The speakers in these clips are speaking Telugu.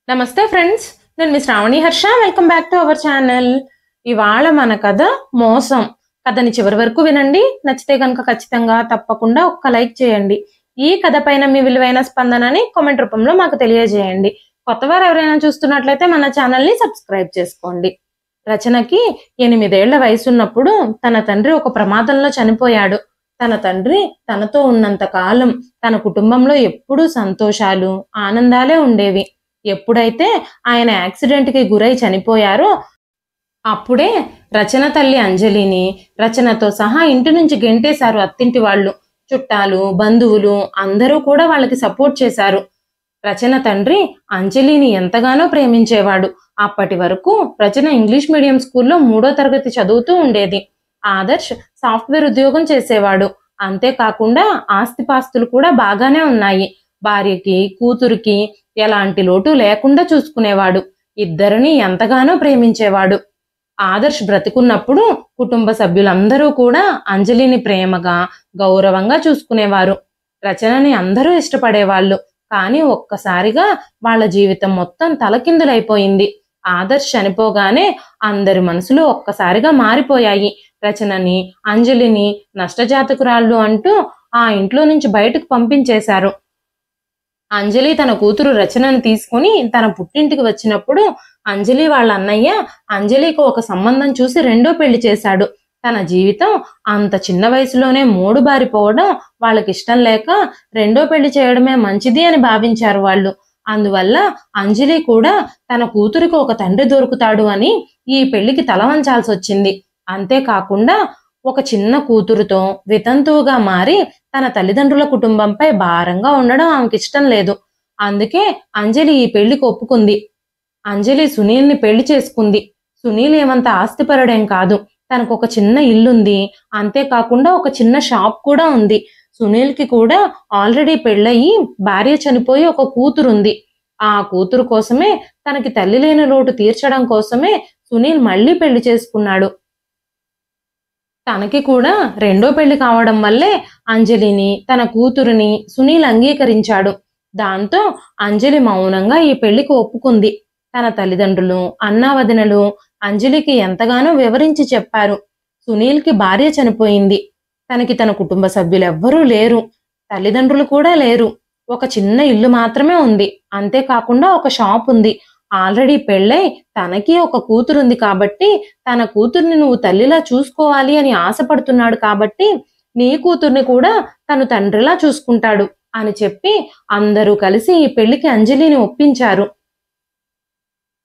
నమస్తే ఫ్రెండ్స్, నేను మీ Shravani Harsha. Welcome back to our channel. ఇవాళ మన కథ మోసం. కథని చివరి వరకు వినండి. నచ్చితే కనుక ఖచ్చితంగా తప్పకుండా ఒక్క లైక్ చేయండి. ఈ కథ పైన మీ విలువైన స్పందనని కామెంట్ రూపంలో మాకు తెలియజేయండి. కొత్తవారు ఎవరైనా చూస్తున్నట్లయితే మన ఛానల్ని సబ్స్క్రైబ్ చేసుకోండి. రచనకి 8 ఏళ్ల వయసున్నప్పుడు తన తండ్రి ఒక ప్రమాదంలో చనిపోయాడు. తన తండ్రి తనతో ఉన్నంత కాలం తన కుటుంబంలో ఎప్పుడూ సంతోషాలు, ఆనందాలే ఉండేవి. ఎప్పుడైతే ఆయన యాక్సిడెంట్కి గురై చనిపోయారో అప్పుడే రచన తల్లి అంజలిని రచనతో సహా ఇంటి నుంచి గెంటేశారు అత్తింటి వాళ్ళు. చుట్టాలు, బంధువులు అందరూ కూడా వాళ్ళకి సపోర్ట్ చేశారు. రచన తండ్రి అంజలిని ఎంతగానో ప్రేమించేవాడు. అప్పటి వరకు రచన ఇంగ్లీష్ మీడియం స్కూల్లో 3వ తరగతి చదువుతూ ఉండేది. ఆదర్శ్ సాఫ్ట్వేర్ ఉద్యోగం చేసేవాడు. అంతేకాకుండా ఆస్తిపాస్తులు కూడా బాగానే ఉన్నాయి. భార్యకి, కూతురికి ఎలాంటి లోటు లేకుండా చూసుకునేవాడు. ఇద్దరిని ఎంతగానో ప్రేమించేవాడు. ఆదర్శ్ బ్రతికున్నప్పుడు కుటుంబ సభ్యులందరూ కూడా అంజలిని ప్రేమగా, గౌరవంగా చూసుకునేవారు. రచనని అందరూ ఇష్టపడేవాళ్ళు. కానీ ఒక్కసారిగా వాళ్ళ జీవితం మొత్తం తలకిందులైపోయింది. ఆదర్శ్ చనిపోగానే అందరి మనసులు ఒక్కసారిగా మారిపోయాయి. రచనని, అంజలిని నష్టజాతకురాళ్ళు అంటూ ఆ ఇంట్లో నుంచి బయటకు పంపించేశారు. అంజలి తన కూతురు రచనని తీసుకుని తన పుట్టింటికి వచ్చినప్పుడు అంజలి వాళ్ళ అన్నయ్య అంజలికి ఒక సంబంధం చూసి 2వ పెళ్లి చేశాడు. తన జీవితం అంత చిన్న వయసులోనే మూడుబారిపోవడం వాళ్ళకి ఇష్టం లేక 2వ పెళ్లి చేయడమే మంచిది అని భావించారు వాళ్ళు. అందువల్ల అంజలి కూడా తన కూతురికి ఒక తండ్రి దొరుకుతాడు అని ఈ పెళ్లికి తల వంచాల్సి వచ్చింది. అంతేకాకుండా ఒక చిన్న కూతురుతో వితంతువుగా మారి తన తల్లిదండ్రుల కుటుంబంపై భారంగా ఉండడం ఆమెకి ఇష్టం లేదు. అందుకే అంజలి ఈ పెళ్లికి ఒప్పుకుంది. అంజలి సునీల్ని పెళ్లి చేసుకుంది. సునీల్ ఏమంత ఆస్తిపరుడేం కాదు. తనకు ఒక చిన్న ఇల్లుంది. అంతేకాకుండా ఒక చిన్న షాప్ కూడా ఉంది. సునీల్కి కూడా ఆల్రెడీ పెళ్ళయి భార్య చనిపోయి ఒక కూతురుంది. ఆ కూతురు కోసమే, తనకి తల్లి లేని లోటు తీర్చడం కోసమే సునీల్ మళ్ళీ పెళ్లి చేసుకున్నాడు. తనకి కూడా 2వ పెళ్లి కావడం వల్లే అంజలిని, తన కూతురుని సునీల్ అంగీకరించాడు. దాంతో అంజలి మౌనంగా ఈ పెళ్లికి ఒప్పుకుంది. తన తల్లిదండ్రులు, అన్నావదినలు అంజలికి ఎంతగానో వివరించి చెప్పారు. సునీల్కి భార్య చనిపోయింది. తనకి తన కుటుంబ సభ్యులెవ్వరూ లేరు. తల్లిదండ్రులు కూడా లేరు. ఒక చిన్న ఇల్లు మాత్రమే ఉంది. అంతేకాకుండా ఒక షాప్ ఉంది. ఆల్రెడీ పెళ్ళై తనకి ఒక కూతురుంది కాబట్టి తన కూతుర్ని నువ్వు తల్లిలా చూసుకోవాలి అని ఆశపడుతున్నాడు కాబట్టి నీ కూతుర్ని కూడా తను తండ్రిలా చూసుకుంటాడు అని చెప్పి అందరూ కలిసి ఈ పెళ్లికి అంజలిని ఒప్పించారు.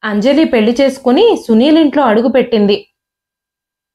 అంజలి పెళ్లి చేసుకుని సునీల్ ఇంట్లో అడుగుపెట్టింది.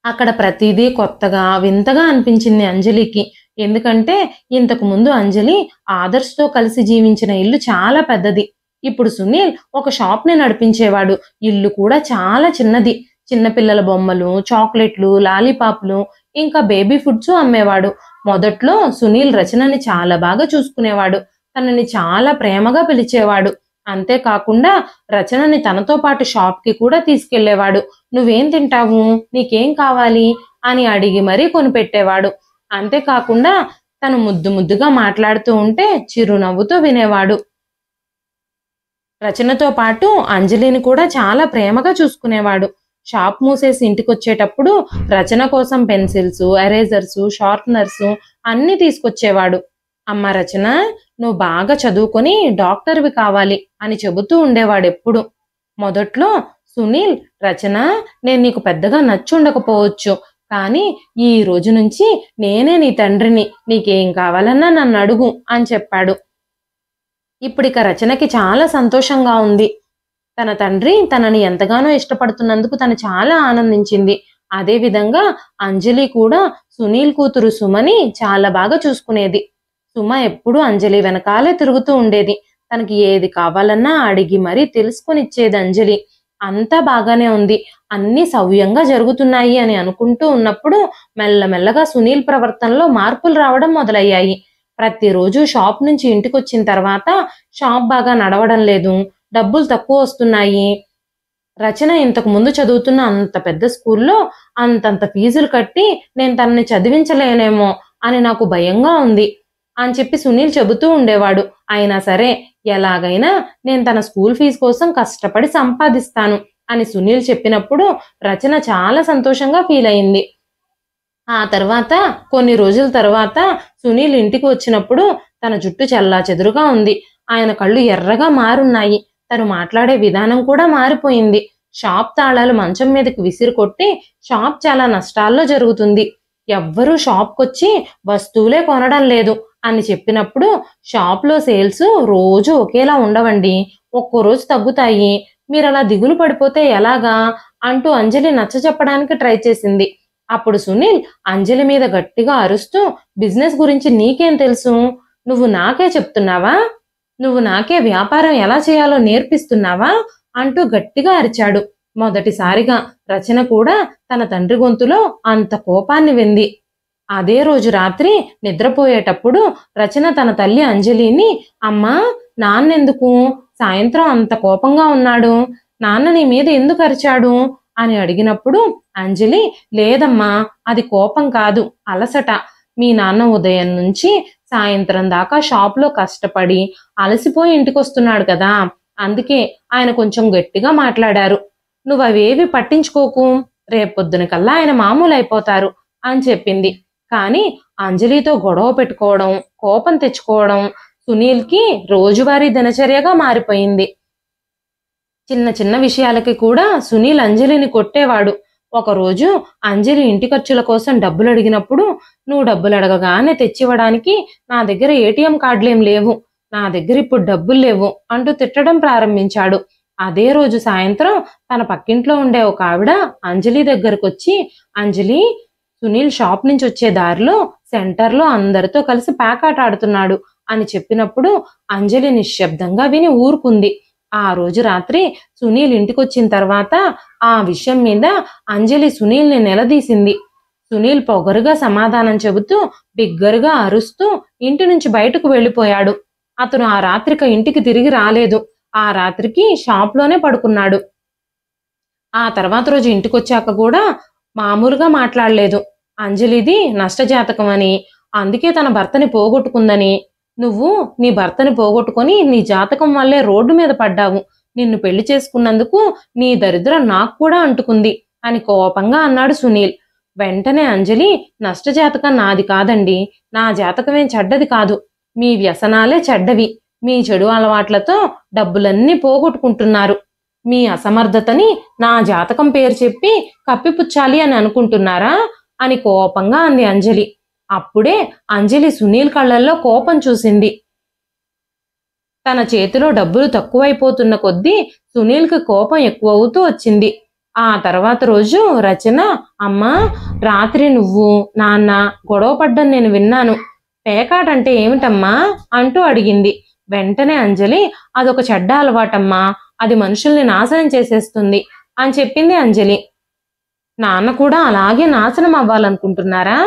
అక్కడ ప్రతిదీ కొత్తగా, వింతగా అనిపించింది అంజలికి. ఎందుకంటే ఇంతకు ముందు అంజలి ఆదర్శ్తో కలిసి జీవించిన ఇల్లు చాలా పెద్దది. ఇప్పుడు సునీల్ ఒక షాప్ని నడిపించేవాడు. ఇల్లు కూడా చాలా చిన్నది. చిన్నపిల్లల బొమ్మలు, చాక్లెట్లు, లాలీపాప్లు ఇంకా బేబీ ఫుడ్స్ అమ్మేవాడు. మొదట్లో సునీల్ రచనని చాలా బాగా చూసుకునేవాడు. తనని చాలా ప్రేమగా పిలిచేవాడు. అంతేకాకుండా రచనని తనతో పాటు షాప్కి కూడా తీసుకెళ్లేవాడు. నువ్వేం తింటావు, నీకేం కావాలి అని అడిగి మరీ కొనిపెట్టేవాడు. అంతేకాకుండా తను ముద్దు ముద్దుగా మాట్లాడుతూ ఉంటే చిరునవ్వుతో వినేవాడు. రచనతో పాటు అంజలిని కూడా చాలా ప్రేమగా చూసుకునేవాడు. షాప్ మూసేసి ఇంటికొచ్చేటప్పుడు రచన కోసం పెన్సిల్స్, ఎరేజర్స్, షార్ప్నర్స్ అన్నీ తీసుకొచ్చేవాడు. అమ్మ రచన, నువ్వు బాగా చదువుకొని డాక్టర్వి కావాలి అని చెబుతూ ఉండేవాడు ఎప్పుడు. మొదట్లో సునీల్, రచన నేను నీకు పెద్దగా నచ్చుండకపోవచ్చు, కానీ ఈ రోజు నుంచి నేనే నీ తండ్రిని, నీకేం కావాలన్నా నన్ను అడుగు అని చెప్పాడు. ఇప్పుడిక రచనకి చాలా సంతోషంగా ఉంది. తన తండ్రి తనని ఎంతగానో ఇష్టపడుతున్నందుకు తను చాలా ఆనందించింది. అదేవిధంగా అంజలి కూడా సునీల్ కూతురు సుమని చాలా బాగా చూసుకునేది. సుమ ఎప్పుడూ అంజలి వెనకాలే తిరుగుతూ ఉండేది. తనకి ఏది కావాలన్నా అడిగి మరీ తెలుసుకొని ఇచ్చేది అంజలి. అంతా బాగానే ఉంది, అన్నీ సవ్యంగా జరుగుతున్నాయి అని అనుకుంటూ ఉన్నప్పుడు మెల్లమెల్లగా సునీల్ ప్రవర్తనలో మార్పులు రావడం మొదలయ్యాయి. ప్రతిరోజు షాప్ నుంచి ఇంటికొచ్చిన తర్వాత షాప్ బాగా నడవడం లేదు, డబ్బులు తక్కువ వస్తున్నాయి. రచన ఇంతకు ముందు చదువుతున్న అంత పెద్ద స్కూల్లో అంతంత ఫీజులు కట్టి నేను తనని చదివించలేనేమో అని నాకు భయంగా ఉంది. అని చెప్పి సునీల్ చెబుతూ ఉండేవాడు. అయినా సరే ఎలాగైనా నేను తన స్కూల్ ఫీజు కోసం కష్టపడి సంపాదిస్తాను అని సునీల్ చెప్పినప్పుడు రచన చాలా సంతోషంగా ఫీల్ అయింది. ఆ తర్వాత కొన్ని రోజుల తర్వాత సునీల్ ఇంటికి వచ్చినప్పుడు తన జుట్టు చెల్లాచెదురుగా ఉంది. ఆయన కళ్ళు ఎర్రగా మారున్నాయి. తను మాట్లాడే విధానం కూడా మారిపోయింది. షాప్ తాళాలు మంచం మీదకి విసిరి కొట్టి షాప్ చాలా నష్టాల్లో జరుగుతుంది. ఎవ్వరూ షాప్కొచ్చి వస్తువులే కొనడం లేదు అని చెప్పినప్పుడు షాప్లో సేల్స్ రోజు ఒకేలా ఉండవండి, ఒక్కో రోజు తగ్గుతాయి, మీరు అలా దిగులు పడిపోతే ఎలాగా అంటూ అంజలి నచ్చచెప్పడానికి ట్రై చేసింది. అప్పుడు సునీల్ అంజలి మీద గట్టిగా అరుస్తూ, బిజినెస్ గురించి నీకేం తెలుసు? నువ్వు నాకే చెప్తున్నావా? నువ్వు నాకే వ్యాపారం ఎలా చేయాలో నేర్పిస్తున్నావా అంటూ గట్టిగా అరిచాడు. మొదటిసారిగా రచన కూడా తన తండ్రి గొంతులో అంత కోపాన్ని వింది. అదే రోజు రాత్రి నిద్రపోయేటప్పుడు రచన తన తల్లి అంజలిని, అమ్మా, నాన్నెందుకు సాయంత్రం అంత కోపంగా ఉన్నాడు? నాన్న నీ మీద ఎందుకు అరిచాడు అని అడిగినప్పుడు అంజలి, లేదమ్మా, అది కోపం కాదు, అలసట. మీ నాన్న ఉదయం నుంచి సాయంత్రం దాకా షాప్లో కష్టపడి అలసిపోయి ఇంటికొస్తున్నాడు కదా, అందుకే ఆయన కొంచెం గట్టిగా మాట్లాడారు. నువ్వవేవి పట్టించుకోకు, రేపొద్దున కల్లా ఆయన మామూలు అయిపోతారు అని చెప్పింది. కానీ అంజలితో గొడవ పెట్టుకోవడం, కోపం తెచ్చుకోవడం సునీల్కి రోజువారీ దినచర్యగా మారిపోయింది. చిన్న చిన్న విషయాలకి కూడా సునీల్ అంజలిని కొట్టేవాడు. ఒకరోజు అంజలి ఇంటి ఖర్చుల కోసం డబ్బులు అడిగినప్పుడు, నువ్వు డబ్బులు అడగగానే తెచ్చివ్వడానికి నా దగ్గర ఏటీఎం కార్డులేం లేవు, నా దగ్గర ఇప్పుడు డబ్బులు లేవు అంటూ తిట్టడం ప్రారంభించాడు. అదే రోజు సాయంత్రం తన పక్కింట్లో ఉండే ఒక ఆవిడ అంజలి దగ్గరకు వచ్చి, అంజలి, సునీల్ షాప్ నుంచి వచ్చే దారిలో సెంటర్లో అందరితో కలిసి ప్యాకాట ఆడుతున్నాడు అని చెప్పినప్పుడు అంజలి నిశ్శబ్దంగా విని ఊరుకుంది. ఆ రోజు రాత్రి సునీల్ ఇంటికొచ్చిన తర్వాత ఆ విషయం మీద అంజలి సునీల్ని నిలదీసింది. సునీల్ పొగరుగా సమాధానం చెబుతూ బిగ్గరగా అరుస్తూ ఇంటి నుంచి బయటకు వెళ్ళిపోయాడు. అతను ఆ రాత్రిక ఇంటికి తిరిగి రాలేదు. ఆ రాత్రికి షాప్లోనే పడుకున్నాడు. ఆ తర్వాత రోజు ఇంటికొచ్చాక కూడా మామూలుగా మాట్లాడలేదు. అంజలిది నష్టజాతకం అని, అందుకే తన భర్తని పోగొట్టుకుందని, నువ్వు నీ భర్తని పోగొట్టుకొని నీ జాతకం వల్లే రోడ్డు మీద పడ్డావు, నిన్ను పెళ్లి చేసుకున్నందుకు నీ దరిద్రం నాకు కూడా అంటుకుంది అని కోపంగా అన్నాడు సునీల్. వెంటనే అంజలి, నష్టజాతకం నాది కాదండి, నా జాతకమేం చెడ్డది కాదు, మీ వ్యసనాలే చెడ్డవి, మీ చెడు అలవాట్లతో డబ్బులన్నీ పోగొట్టుకుంటున్నారు, మీ అసమర్థతని నా జాతకం పేరు చెప్పి కప్పిపుచ్చాలి అని అనుకుంటున్నారా అని కోపంగా అంది అంజలి. అప్పుడే అంజలి సునీల్ కళ్ళల్లో కోపం చూసింది. తన చేతిలో డబ్బులు తక్కువైపోతున్న కొద్దీ సునీల్కి కోపం ఎక్కువవుతూ వచ్చింది. ఆ తర్వాత రోజు రచన, అమ్మా, రాత్రి నువ్వు నాన్న గొడవ పడ్డం నేను విన్నాను, పేకాటంటే ఏమిటమ్మా అంటూ అడిగింది. వెంటనే అంజలి, అదొక చెడ్డ అలవాటమ్మా, అది మనుషుల్ని నాశనం చేసేస్తుంది అని చెప్పింది అంజలి. నాన్న కూడా అలాగే నాశనం అవ్వాలనుకుంటున్నారా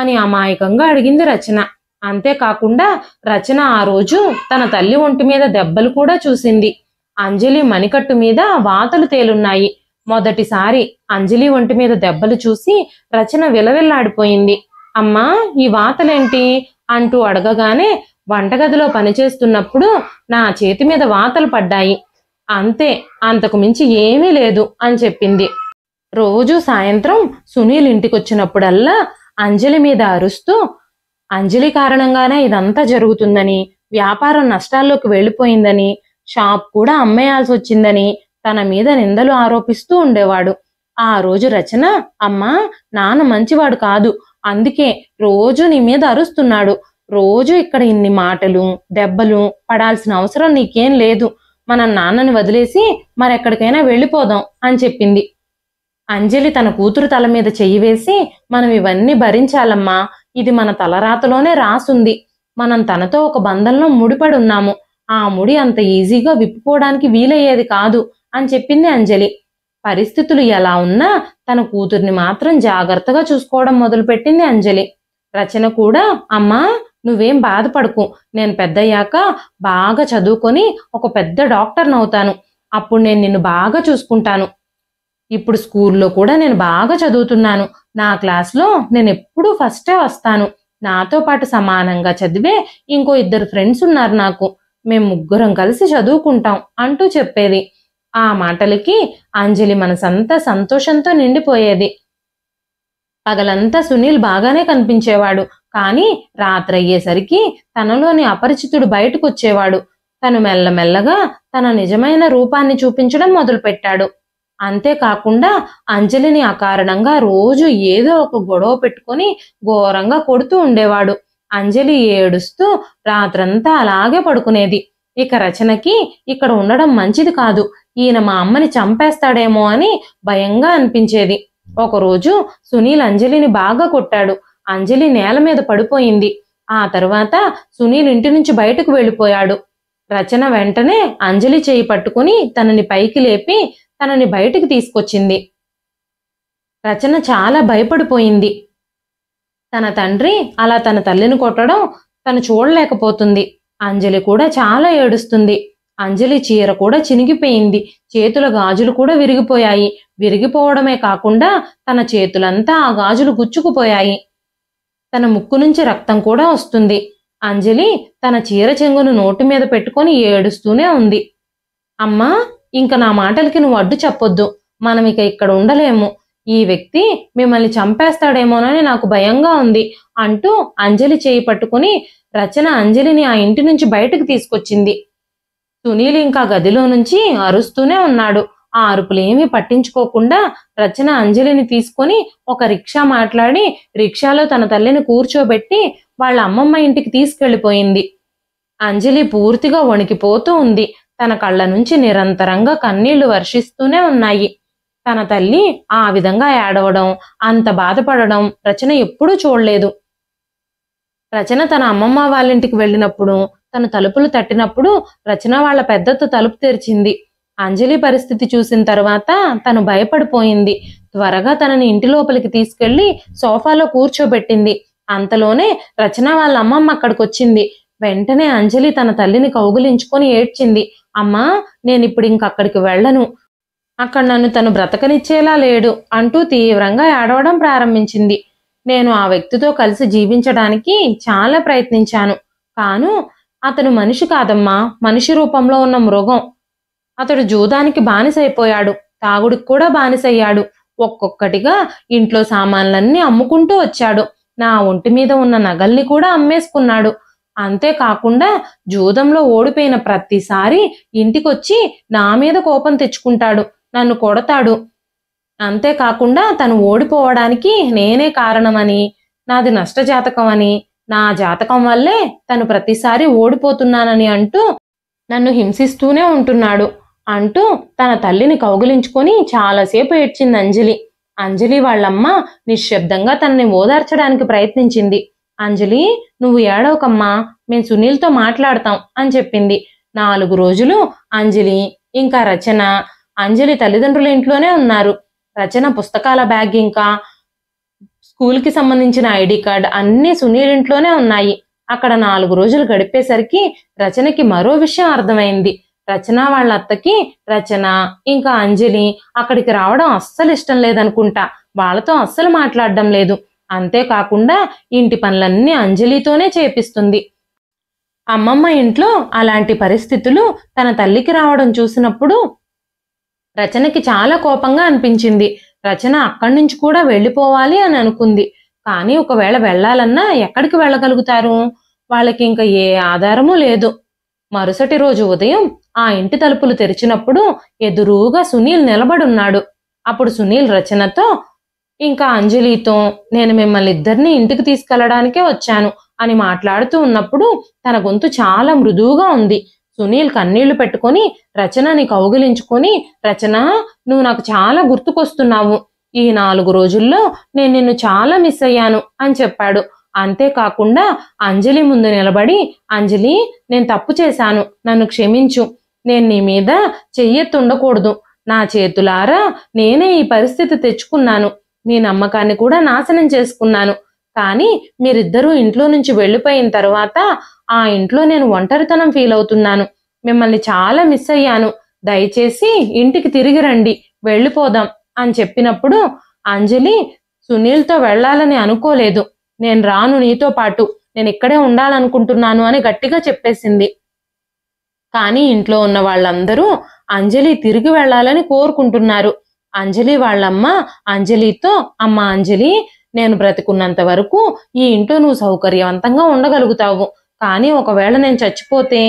అని అమాయకంగా అడిగింది రచన. అంతేకాకుండా రచన ఆ రోజు తన తల్లి ఒంటి మీద దెబ్బలు కూడా చూసింది. అంజలి మణికట్టు మీద వాతలు తేలున్నాయి. మొదటిసారి అంజలి ఒంటి మీద దెబ్బలు చూసి రచన విలవిల్లాడిపోయింది. అమ్మా, ఈ వాతలేంటి అంటూ అడగగానే, వంటగదిలో పనిచేస్తున్నప్పుడు నా చేతి మీద వాతలు పడ్డాయి, అంతే, అంతకు మించి ఏమీ లేదు అని చెప్పింది. రోజు సాయంత్రం సునీల్ ఇంటికొచ్చినప్పుడల్లా అంజలి మీద అరుస్తూ, అంజలి కారణంగానే ఇదంతా జరుగుతుందని, వ్యాపారం నష్టాల్లోకి వెళ్ళిపోయిందని, షాప్ కూడా అమ్మేయాల్సి వచ్చిందని తన మీద నిందలు ఆరోపిస్తూ ఉండేవాడు. ఆ రోజు రచన, అమ్మా, నాన్న మంచివాడు కాదు, అందుకే రోజు నీ మీద అరుస్తున్నాడు, రోజు ఇక్కడ ఇన్ని మాటలు దెబ్బలు పడాల్సిన అవసరం నీకేం లేదు, మనం నాన్నని వదిలేసి మరెక్కడికైనా వెళ్ళిపోదాం అని చెప్పింది. అంజలి తన కూతురు తల మీద చెయ్యి వేసి, మనం ఇవన్నీ భరించాలమ్మా, ఇది మన తలరాతలోనే రాసుంది, మనం తనతో ఒక బంధంలో ముడిపడి ఉన్నాము, ఆ ముడి అంత ఈజీగా విప్పుకోవడానికి వీలయ్యేది కాదు అని చెప్పింది అంజలి. పరిస్థితులు ఎలా ఉన్నా తన కూతుర్ని మాత్రం జాగ్రత్తగా చూసుకోవడం మొదలుపెట్టింది అంజలి. రచన కూడా, అమ్మా, నువ్వేం బాధపడకు, నేను పెద్దయ్యాక బాగా చదువుకొని ఒక పెద్ద డాక్టర్ని అవుతాను, అప్పుడు నేను నిన్ను బాగా చూసుకుంటాను, ఇప్పుడు స్కూల్లో కూడా నేను బాగా చదువుతున్నాను, నా క్లాస్లో నేను ఎప్పుడూ ఫస్టే వస్తాను, నాతో పాటు సమానంగా చదివే ఇంకో 2 ఫ్రెండ్స్ ఉన్నారు నాకు. మేం ముగ్గురం కలిసి చదువుకుంటాం అంటూ చెప్పేది. ఆ మాటలకి అంజలి మనసంతా సంతోషంతో నిండిపోయేది. పగలంతా సునీల్ బాగానే కనిపించేవాడు. కానీ రాత్రయ్యేసరికి తనలోని అపరిచితుడు బయటకొచ్చేవాడు. తను మెల్లమెల్లగా తన నిజమైన రూపాన్ని చూపించడం మొదలుపెట్టాడు. అంతేకాకుండా అంజలిని అకారణంగా రోజు ఏదో ఒక గొడవ పెట్టుకొని ఘోరంగా కొడుతూ ఉండేవాడు. అంజలి ఏడుస్తూ రాత్రంతా అలాగే పడుకునేది. ఇక రచనకి ఇక్కడ ఉండడం మంచిది కాదు, ఈయన మా అమ్మని చంపేస్తాడేమో అని భయంగా అనిపించేది. ఒకరోజు సునీల్ అంజలిని బాగా కొట్టాడు. అంజలి నేల మీద పడిపోయింది. ఆ తర్వాత సునీల్ ఇంటి నుంచి బయటకు వెళ్ళిపోయాడు. రచన వెంటనే అంజలి చేయి పట్టుకుని తనని పైకి లేపి తనని బయటికి తీసుకొచ్చింది. రచన చాలా భయపడిపోయింది. తన తండ్రి అలా తన తల్లిని కొట్టడం తను చూడలేకపోతుంది. అంజలి కూడా చాలా ఏడుస్తుంది. అంజలి చీర కూడా చినిగిపోయింది. చేతుల గాజులు కూడా విరిగిపోయాయి. విరిగిపోవడమే కాకుండా తన చేతులంతా ఆ గాజులు గుచ్చుకుపోయాయి. తన ముక్కు నుంచి రక్తం కూడా వస్తుంది. అంజలి తన చీర చెంగును నోటి మీద పెట్టుకొని ఏడుస్తూనే ఉంది. అమ్మా, ఇంక నా మాటలకి నువ్వు అడ్డు చెప్పొద్దు. మనం ఇక ఇక్కడ ఉండలేము. ఈ వ్యక్తి మిమ్మల్ని చంపేస్తాడేమోనని నాకు భయంగా ఉంది అంటూ అంజలి చేయి పట్టుకుని రచన అంజలిని ఆ ఇంటి నుంచి బయటకు తీసుకొచ్చింది. సునీల్ ఇంకా గదిలో నుంచి అరుస్తూనే ఉన్నాడు. ఆ అరుపులేమీ పట్టించుకోకుండా రచన అంజలిని తీసుకొని ఒక రిక్షా మాట్లాడి రిక్షాలో తన తల్లిని కూర్చోబెట్టి వాళ్ళ అమ్మమ్మ ఇంటికి తీసుకెళ్లిపోయింది. అంజలి పూర్తిగా వణికిపోతూ ఉంది. తన కళ్ళ నుంచి నిరంతరంగా కన్నీళ్లు వర్షిస్తూనే ఉన్నాయి. తన తల్లి ఆ విధంగా ఏడవడం, అంత బాధపడడం రచన ఎప్పుడూ చూడలేదు. రచన తన అమ్మమ్మ వాళ్ళింటికి వెళ్ళినప్పుడు తను తలుపులు తట్టినప్పుడు రచన వాళ్ళ పెద్దతో తలుపు తెరిచింది. అంజలి పరిస్థితి చూసిన తర్వాత తను భయపడిపోయింది. త్వరగా తనని ఇంటి లోపలికి తీసుకెళ్లి సోఫాలో కూర్చోబెట్టింది. అంతలోనే రచన వాళ్ళ అమ్మమ్మ అక్కడికొచ్చింది. వెంటనే అంజలి తన తల్లిని కౌగిలించుకొని ఏడ్చింది. అమ్మా, నేనిప్పుడు ఇంకక్కడికి వెళ్ళను. అక్కడ నన్ను తను బ్రతకనిచ్చేలా లేడు అంటూ తీవ్రంగా ఏడవడం ప్రారంభించింది. నేను ఆ వ్యక్తితో కలిసి జీవించడానికి చాలా ప్రయత్నించాను. కాను అతను మనిషి కాదమ్మా, మనిషి రూపంలో ఉన్న మృగం. అతడు జూదానికి బానిసైపోయాడు, తాగుడికి కూడా బానిసయ్యాడు. ఒక్కొక్కటిగా ఇంట్లో సామాన్లన్నీ అమ్ముకుంటూ వచ్చాడు. నా ఒంటి మీద ఉన్న నగల్ని కూడా అమ్మేసుకున్నాడు. అంతేకాకుండా జూదంలో ఓడిపోయిన ప్రతిసారి ఇంటికొచ్చి నా మీద కోపం తెచ్చుకుంటాడు, నన్ను కొడతాడు. అంతేకాకుండా తను ఓడిపోవడానికి నేనే కారణమని, నాది నష్టజాతకం అని, నా జాతకం వల్లే తను ప్రతిసారి ఓడిపోతున్నానని అంటూ నన్ను హింసిస్తూనే ఉంటున్నాడు అంటూ తన తల్లిని కౌగిలించుకొని చాలాసేపు ఏడ్చింది అంజలి. అంజలి వాళ్ళమ్మ నిశ్శబ్దంగా తనని ఓదార్చడానికి ప్రయత్నించింది. అంజలి, నువ్వు ఏడవకమ్మా, మేం సునీల్తో మాట్లాడతాం అని చెప్పింది. 4 రోజులు అంజలి ఇంకా రచన అంజలి తల్లిదండ్రుల ఇంట్లోనే ఉన్నారు. రచన పుస్తకాల బ్యాగ్ ఇంకా స్కూల్కి సంబంధించిన ఐడి కార్డ్ అన్నీ సునీల్ ఇంట్లోనే ఉన్నాయి. అక్కడ 4 రోజులు గడిపేసరికి రచనకి మరో విషయం అర్థమైంది. రచన వాళ్ళ అత్తకి రచన ఇంకా అంజలి అక్కడికి రావడం అస్సలు ఇష్టం లేదనుకుంటా. వాళ్ళతో అస్సలు మాట్లాడడం లేదు. అంతేకాకుండా ఇంటి పనులన్నీ అంజలితోనే చేపిస్తుంది. అమ్మమ్మ ఇంట్లో అలాంటి పరిస్థితులు తన తల్లికి రావడం చూసినప్పుడు రచనకి చాలా కోపంగా అనిపించింది. రచన అక్కడి నుంచి కూడా వెళ్ళిపోవాలి అని అనుకుంది. కానీ ఒకవేళ వెళ్లాలన్నా ఎక్కడికి వెళ్ళగలుగుతారు? వాళ్ళకి ఇంకా ఏ ఆధారమూ లేదు. మరుసటి రోజు ఉదయం ఆ ఇంటి తలుపులు తెరిచినప్పుడు ఎదురుగా సునీల్ నిలబడున్నాడు. అప్పుడు సునీల్ రచనతో ఇంకా అంజలితో నేను మిమ్మల్ని ఇద్దరిని ఇంటికి తీసుకెళ్లడానికే వచ్చాను అని మాట్లాడుతూ ఉన్నప్పుడు తన గొంతు చాలా మృదువుగా ఉంది. సునీల్ కన్నీళ్లు పెట్టుకొని రచనని కౌగిలించుకొని, రచన, నువ్వు నాకు చాలా గుర్తుకొస్తున్నావు. ఈ 4 రోజుల్లో నేను నిన్ను చాలా మిస్ అయ్యాను అని చెప్పాడు. అంతేకాకుండా అంజలి ముందు నిలబడి, అంజలి, నేను తప్పు చేశాను, నన్ను క్షమించు. నేను నీ మీద చెయ్యెత్తుండకూడదు. నా చేతులారా నేనే ఈ పరిస్థితి తెచ్చుకున్నాను. మీ నమ్మకాన్ని కూడా నాశనం చేసుకున్నాను. కానీ మీరిద్దరూ ఇంట్లో నుంచి వెళ్ళిపోయిన తర్వాత ఆ ఇంట్లో నేను ఒంటరితనం ఫీల్ అవుతున్నాను. మిమ్మల్ని చాలా మిస్ అయ్యాను. దయచేసి ఇంటికి తిరిగి రండి, వెళ్ళిపోదాం అని చెప్పినప్పుడు అంజలి సునీల్తో వెళ్లాలని అనుకోలేదు. నేను రాను నీతో పాటు, నేను ఇక్కడే ఉండాలనుకుంటున్నాను అని గట్టిగా చెప్పేసింది. కానీ ఇంట్లో ఉన్న వాళ్ళందరూ అంజలి తిరిగి వెళ్ళాలని కోరుకుంటున్నారు. అంజలి వాళ్ళమ్మ అంజలితో, అమ్మ అంజలి, నేను బ్రతికున్నంత వరకు ఈ ఇంట్లో నువ్వు సౌకర్యవంతంగా ఉండగలుగుతావు. కానీ ఒకవేళ నేను చచ్చిపోతే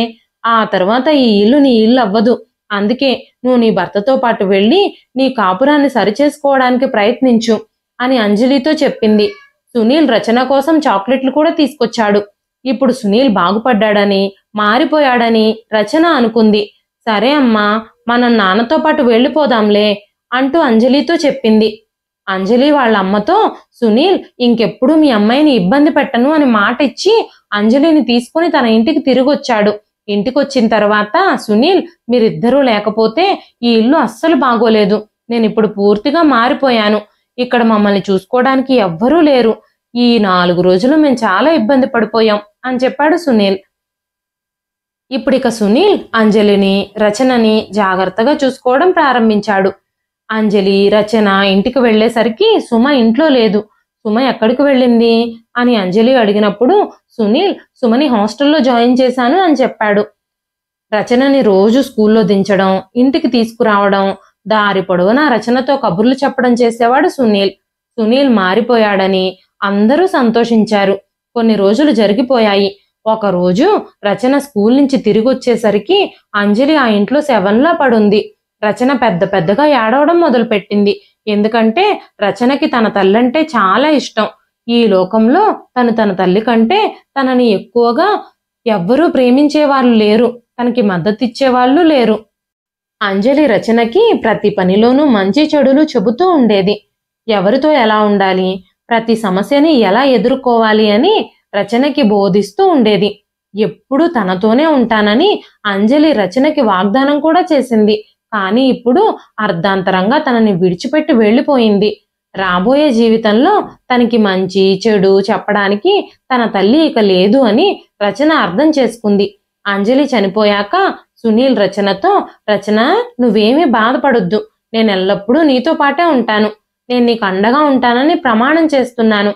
ఆ తర్వాత ఈ ఇల్లు నీ ఇల్లు అవ్వదు. అందుకే నువ్వు నీ భర్తతో పాటు వెళ్ళి నీ కాపురాన్ని సరిచేసుకోవడానికి ప్రయత్నించు అని అంజలితో చెప్పింది. సునీల్ రచన కోసం చాక్లెట్లు కూడా తీసుకొచ్చాడు. ఇప్పుడు సునీల్ బాగుపడ్డాడని, మారిపోయాడని రచన అనుకుంది. సరే అమ్మా, మనం నాన్నతో పాటు వెళ్ళిపోదాంలే అంటూ అంజలితో చెప్పింది. అంజలి వాళ్ళ అమ్మతో, సునీల్ ఇంకెప్పుడు మీ అమ్మాయిని ఇబ్బంది పెట్టను అని మాట ఇచ్చి అంజలిని తీసుకుని తన ఇంటికి తిరిగొచ్చాడు. ఇంటికొచ్చిన తర్వాత సునీల్, మీరిద్దరూ లేకపోతే ఈ ఇల్లు అస్సలు బాగోలేదు. నేను ఇప్పుడు పూర్తిగా మారిపోయాను. ఇక్కడ మమ్మల్ని చూసుకోవడానికి ఎవ్వరూ లేరు. ఈ 4 రోజులు మేము చాలా ఇబ్బంది పడిపోయాం అని చెప్పాడు సునీల్. ఇప్పుడిక సునీల్ అంజలిని, రచనని జాగ్రత్తగా చూసుకోవడం ప్రారంభించాడు. అంజలి, రచన ఇంటికి వెళ్లేసరికి సుమ ఇంట్లో లేదు. సుమ ఎక్కడికి వెళ్ళింది అని అంజలి అడిగినప్పుడు సునీల్ సుమని హాస్టల్లో జాయిన్ చేశాను అని చెప్పాడు. రచనని రోజు స్కూల్లో దించడం, ఇంటికి తీసుకురావడం, దారి పొడవునా రచనతో కబుర్లు చెప్పడం చేసేవాడు సునీల్. సునీల్ మారిపోయాడని అందరూ సంతోషించారు. కొన్ని రోజులు జరిగిపోయాయి. ఒకరోజు రచన స్కూల్ నుంచి తిరిగి వచ్చేసరికి అంజలి ఆ ఇంట్లో శవంలా పడుంది. రచన పెద్ద పెద్దగా ఏడవడం మొదలుపెట్టింది. ఎందుకంటే రచనకి తన తల్లంటే చాలా ఇష్టం. ఈ లోకంలో తను తన తల్లి కంటే తనని ఎక్కువగా ఎవ్వరూ ప్రేమించేవాళ్ళు లేరు, తనకి మద్దతిచ్చేవాళ్ళు లేరు. అంజలి రచనకి ప్రతి పనిలోనూ మంచి చెడులు చెబుతూ ఉండేది. ఎవరితో ఎలా ఉండాలి, ప్రతి సమస్యని ఎలా ఎదుర్కోవాలి అని రచనకి బోధిస్తూ ఉండేది. ఎప్పుడూ తనతోనే ఉంటానని అంజలి రచనకి వాగ్దానం కూడా చేసింది. కానీ ఇప్పుడు అర్ధాంతరంగా తనని విడిచిపెట్టి వెళ్ళిపోయింది. రాబోయే జీవితంలో తనకి మంచి చెడు చెప్పడానికి తన తల్లి ఇక లేదు అని రచన అర్థం చేసుకుంది. అంజలి చనిపోయాక సునీల్ రచనతో, రచన నువ్వేమీ బాధపడొద్దు, నేను ఎల్లప్పుడూ నీతో పాటే ఉంటాను, నేను నీకు అండగా ఉంటానని ప్రమాణం చేస్తున్నాను,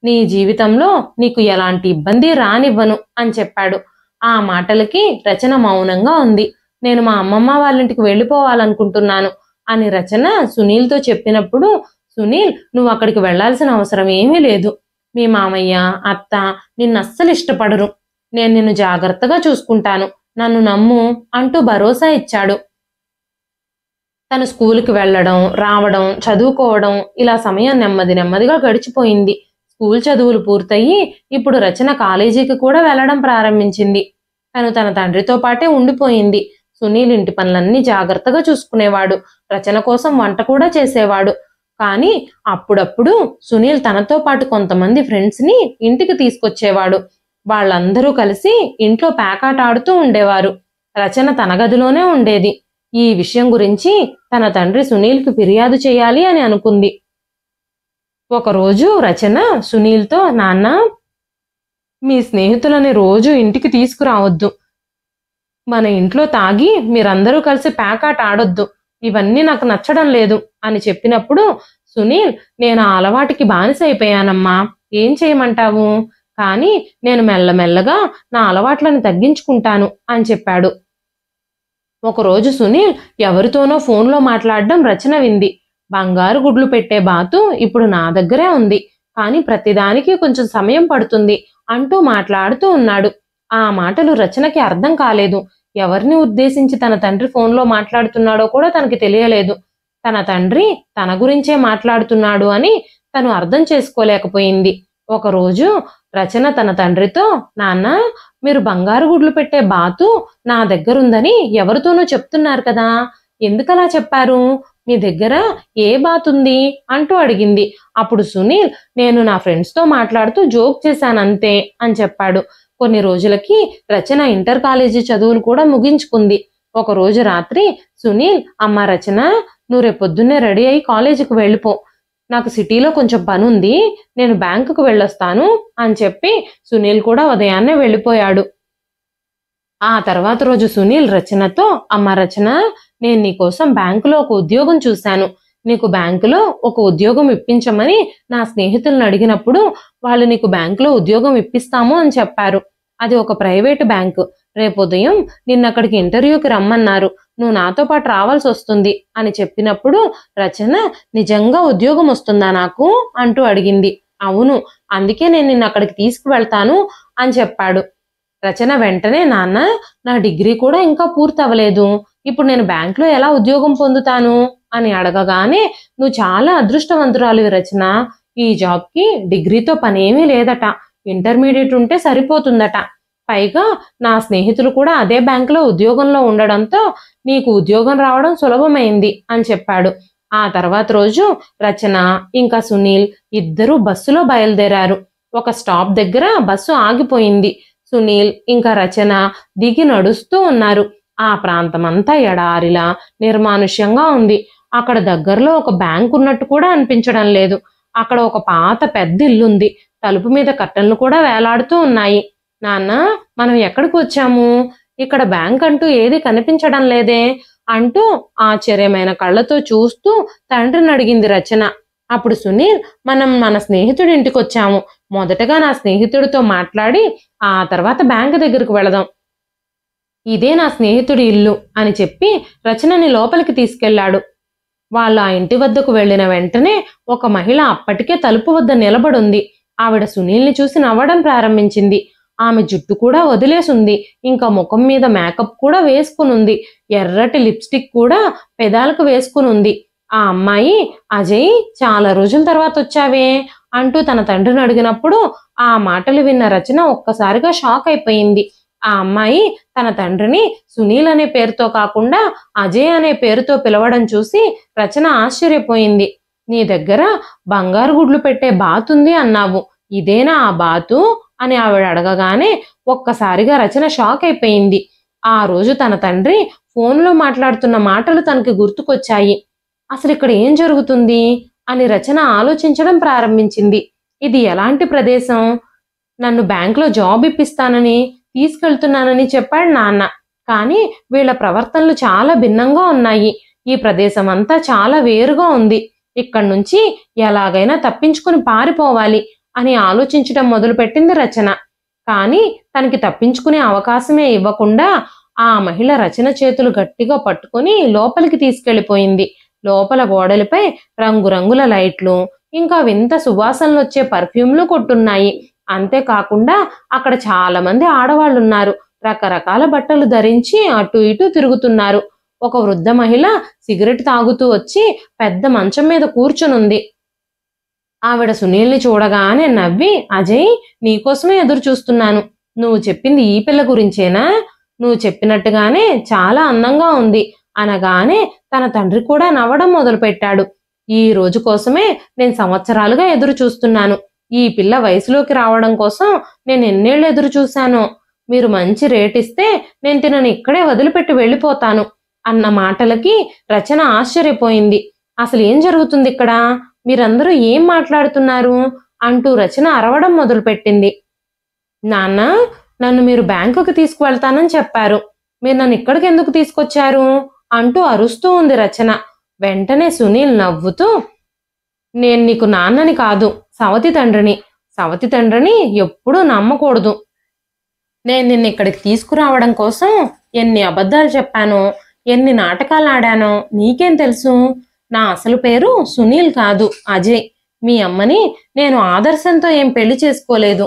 నీ జీవితంలో నీకు ఎలాంటి ఇబ్బంది రానివ్వను అని చెప్పాడు. ఆ మాటలకి రచన మౌనంగా ఉంది. నేను మా అమ్మమ్మ వాళ్ళింటికి వెళ్ళిపోవాలనుకుంటున్నాను అని రచన సునీల్తో చెప్పినప్పుడు, సునీల్ నువ్వు అక్కడికి వెళ్లాల్సిన అవసరం ఏమీ లేదు, మీ మామయ్య అత్త నిన్ను అస్సలు ఇష్టపడరు, నేను నిన్ను జాగ్రత్తగా చూసుకుంటాను, నన్ను నమ్ము అంటూ భరోసా ఇచ్చాడు. తను స్కూల్కి వెళ్ళడం, రావడం, చదువుకోవడం, ఇలా సమయం నెమ్మదిగా గడిచిపోయింది. స్కూల్ చదువులు పూర్తయి ఇప్పుడు రచన కాలేజీకి కూడా వెళ్లడం ప్రారంభించింది. తను తన తండ్రితో పాటే ఉండిపోయింది. సునీల్ ఇంటి పనులన్నీ జాగ్రత్తగా చూసుకునేవాడు. రచన కోసం వంట కూడా చేసేవాడు. కానీ అప్పుడప్పుడు సునీల్ తనతో పాటు కొంతమంది ఫ్రెండ్స్ని ఇంటికి తీసుకొచ్చేవాడు. వాళ్ళందరూ కలిసి ఇంట్లో పేకాట ఆడుతూ ఉండేవారు. రచన తన గదిలోనే ఉండేది. ఈ విషయం గురించి తన తండ్రి సునీల్కి ఫిర్యాదు చేయాలి అని అనుకుంది. ఒకరోజు రచన సునీల్తో, నాన్న, మీ స్నేహితులని రోజు ఇంటికి తీసుకురావద్దు, మన ఇంట్లో తాగి మీరందరూ కలిసి పేకాట ఆడొద్దు, ఇవన్నీ నాకు నచ్చడం లేదు అని చెప్పినప్పుడు సునీల్, నేను ఆ అలవాటుకి బానిసైపోయానమ్మా, ఏం చేయమంటావు, కానీ నేను మెల్లమెల్లగా నా అలవాట్లను తగ్గించుకుంటాను అని చెప్పాడు. ఒకరోజు సునీల్ ఎవరితోనో ఫోన్లో మాట్లాడడం రచన వింది. బంగారు గుడ్లు పెట్టే బాతు ఇప్పుడు నా దగ్గరే ఉంది, కానీ ప్రతిదానికి కొంచెం సమయం పడుతుంది అంటూ మాట్లాడుతూ ఉన్నాడు. ఆ మాటలు రచనకి అర్థం కాలేదు. ఎవరిని ఉద్దేశించి తన తండ్రి ఫోన్లో మాట్లాడుతున్నాడో కూడా తనకి తెలియలేదు. తన తండ్రి తన గురించే మాట్లాడుతున్నాడు అని తను అర్థం చేసుకోలేకపోయింది. ఒకరోజు రచన తన తండ్రితో, నాన్న, మీరు బంగారు గుడ్లు పెట్టే బాతు నా దగ్గరుందని ఎవరితోనో చెప్తున్నారు కదా, ఎందుకలా చెప్పారు, మీ దగ్గర ఏ బాతుంది అంటూ అడిగింది. అప్పుడు సునీల్, నేను నా ఫ్రెండ్స్తో మాట్లాడుతూ జోక్ చేశానంతే అని చెప్పాడు. కొన్ని రోజులకి రచన ఇంటర్ కాలేజీ చదువులు కూడా ముగించుకుంది. ఒకరోజు రాత్రి సునీల్, అమ్మ రచన, నువ్వు రేపొద్దున్నే రెడీ అయి కాలేజీకి వెళ్ళిపో, నాకు సిటీలో కొంచెం పని ఉంది, నేను బ్యాంకుకు వెళ్ళొస్తాను అని చెప్పి సునీల్ కూడా ఉదయాన్నే వెళ్ళిపోయాడు. ఆ తర్వాత రోజు సునీల్ రచనతో, అమ్మ రచన, నేను నీకోసం బ్యాంకులో ఒక ఉద్యోగం చూశాను, నీకు బ్యాంకులో ఒక ఉద్యోగం ఇప్పించమని నా స్నేహితులను అడిగినప్పుడు వాళ్ళు నీకు బ్యాంకులో ఉద్యోగం ఇప్పిస్తాము అని చెప్పారు. అది ఒక ప్రైవేటు బ్యాంకు. రేపు ఉదయం నిన్నక్కడికి ఇంటర్వ్యూకి రమ్మన్నారు. నువ్వు నాతో పాటు రావాల్సి వస్తుంది అని చెప్పినప్పుడు రచన నిజంగా ఉద్యోగం వస్తుందా నాకు అంటూ అడిగింది. అవును, అందుకే నేను నిన్ను అక్కడికి తీసుకువెళ్తాను అని చెప్పాడు. రచన వెంటనే, నాన్న, నా డిగ్రీ కూడా ఇంకా పూర్తి అవ్వలేదు, ఇప్పుడు నేను బ్యాంకులో ఎలా ఉద్యోగం పొందుతాను అని అడగగానే, నువ్వు చాలా అదృష్టవంతురాలివి రచన, ఈ జాబ్కి డిగ్రీతో పనేమీ లేదట, ఇంటర్మీడియట్ ఉంటే సరిపోతుందట. పైగా నా స్నేహితులు కూడా అదే బ్యాంకులో ఉద్యోగంలో ఉండడంతో నీకు ఉద్యోగం రావడం సులభమైంది అని చెప్పాడు. ఆ తర్వాత రోజు రచన ఇంకా సునీల్ ఇద్దరూ బస్సులో బయలుదేరారు. ఒక స్టాప్ దగ్గర బస్సు ఆగిపోయింది. సునీల్ ఇంకా రచన దిగి నడుస్తూ ఉన్నారు. ఆ ప్రాంతమంతా ఎడారిలా నిర్మానుష్యంగా ఉంది. అక్కడ దగ్గరలో ఒక బ్యాంక్ ఉన్నట్టు కూడా అనిపించడం లేదు. అక్కడ ఒక పాత పెద్ద ఇల్లుంది. తలుపు మీద కర్టన్లు కూడా వేలాడుతూ ఉన్నాయి. నాన్న, మనం ఎక్కడికి వచ్చాము? ఇక్కడ బ్యాంక్ అంటూ ఏది కనిపించడం లేదే అంటూ ఆశ్చర్యమైన కళ్ళతో చూస్తూ తండ్రిని అడిగింది రచన. అప్పుడు సునీల్, మనం మన స్నేహితుడి ఇంటికి వచ్చాము. మొదటగా నా స్నేహితుడితో మాట్లాడి ఆ తర్వాత బ్యాంక్ దగ్గరకు వెళదాం. ఇదే నా స్నేహితుడి ఇల్లు అని చెప్పి రచనని లోపలికి తీసుకెళ్లాడు. వాళ్ళు ఆ ఇంటి వద్దకు వెళ్లిన వెంటనే ఒక మహిళ అప్పటికే తలుపు వద్ద నిలబడుంది. ఆవిడ సునీల్ని చూసి నవ్వడం ప్రారంభించింది. ఆమె జుట్టు కూడా వదిలేసుంది. ఇంకా ముఖం మీద మేకప్ కూడా వేసుకునుంది. ఎర్రటి లిప్స్టిక్ కూడా పెదాలకు వేసుకునుంది. ఆ అమ్మాయి, అజయ్, చాలా రోజుల తర్వాత వచ్చావే అంటూ తన తండ్రిని అడిగినప్పుడు ఆ మాటలు విన్న రచన ఒక్కసారిగా షాక్ అయిపోయింది. ఆ అమ్మాయి తన తండ్రిని సునీల్ అనే పేరుతో కాకుండా అజయ్ అనే పేరుతో పిలవడం చూసి రచన ఆశ్చర్యపోయింది. నీ దగ్గర బంగారు గుడ్లు పెట్టే బాతుంది అన్నావు, ఇదేనా ఆ బాతు అని ఆవిడ అడగగానే ఒక్కసారిగా రచన షాక్ అయిపోయింది. ఆ రోజు తన తండ్రి ఫోన్లో మాట్లాడుతున్న మాటలు తనకి గుర్తుకొచ్చాయి. అసలు ఇక్కడ ఏం జరుగుతుంది అని రచన ఆలోచించడం ప్రారంభించింది. ఇది ఎలాంటి ప్రదేశం? నన్ను బ్యాంకులో జాబ్ ఇప్పిస్తానని తీసుకెళ్తున్నానని చెప్పాడు నాన్న. కానీ వీళ్ళ ప్రవర్తనలు చాలా భిన్నంగా ఉన్నాయి. ఈ ప్రదేశం అంతా చాలా వేరుగా ఉంది. ఇక్కడి నుంచి ఎలాగైనా తప్పించుకుని పారిపోవాలి అని ఆలోచించడం మొదలుపెట్టింది రచన. కానీ తనకి తప్పించుకునే అవకాశమే ఇవ్వకుండా ఆ మహిళ రచన చేతులు గట్టిగా పట్టుకుని లోపలికి తీసుకెళ్లిపోయింది. లోపల గోడలపై రంగురంగుల లైట్లు, ఇంకా వింత సువాసనలు వచ్చే పర్ఫ్యూమ్లు కొట్టున్నాయి. అంతేకాకుండా అక్కడ చాలా మంది ఆడవాళ్లున్నారు. రకరకాల బట్టలు ధరించి అటు ఇటు తిరుగుతున్నారు. ఒక వృద్ధ మహిళ సిగరెట్ తాగుతూ వచ్చి పెద్ద మంచం మీద కూర్చునుంది. ఆవిడ సునీల్ని చూడగానే నవ్వి, అజయ్, నీకోసమే ఎదురు చూస్తున్నాను. నువ్వు చెప్పింది ఈ పిల్ల గురించేనా? నువ్వు చెప్పినట్టుగానే చాలా అందంగా ఉంది అనగానే తన తండ్రి కూడా నవ్వడం మొదలుపెట్టాడు. ఈ రోజు కోసమే నేను సంవత్సరాలుగా ఎదురు చూస్తున్నాను. ఈ పిల్ల వయసులోకి రావడం కోసం నేను ఎన్నేళ్ళు ఎదురు చూశానో. మీరు మంచి రేట్ ఇస్తే నేను తినని ఇక్కడే వదిలిపెట్టి వెళ్ళిపోతాను అన్న మాటలకి రచన ఆశ్చర్యపోయింది. అసలు ఏం జరుగుతుంది ఇక్కడ? మీరందరూ ఏం మాట్లాడుతున్నారు అంటూ రచన అరవడం మొదలుపెట్టింది. నాన్న, నన్ను మీరు బ్యాంకుకి తీసుకువెళ్తానని చెప్పారు. మీరు నన్ను ఇక్కడికి ఎందుకు తీసుకొచ్చారు అంటూ అరుస్తూ ఉంది రచన. వెంటనే సునీల్ నవ్వుతూ, నేను నీకు నాన్నని కాదు, సవతి తండ్రిని. సవతి తండ్రిని ఎప్పుడూ నమ్మకూడదు. నేను నిన్ను ఇక్కడికి తీసుకురావడం కోసం ఎన్ని అబద్ధాలు చెప్పానో, ఎన్ని నాటకాలు ఆడానో నీకేం తెలుసు? నా అసలు పేరు సునీల్ కాదు, అజయ్. మీ అమ్మని నేను ఆదర్శంతో ఏం పెళ్లి చేసుకోలేదు.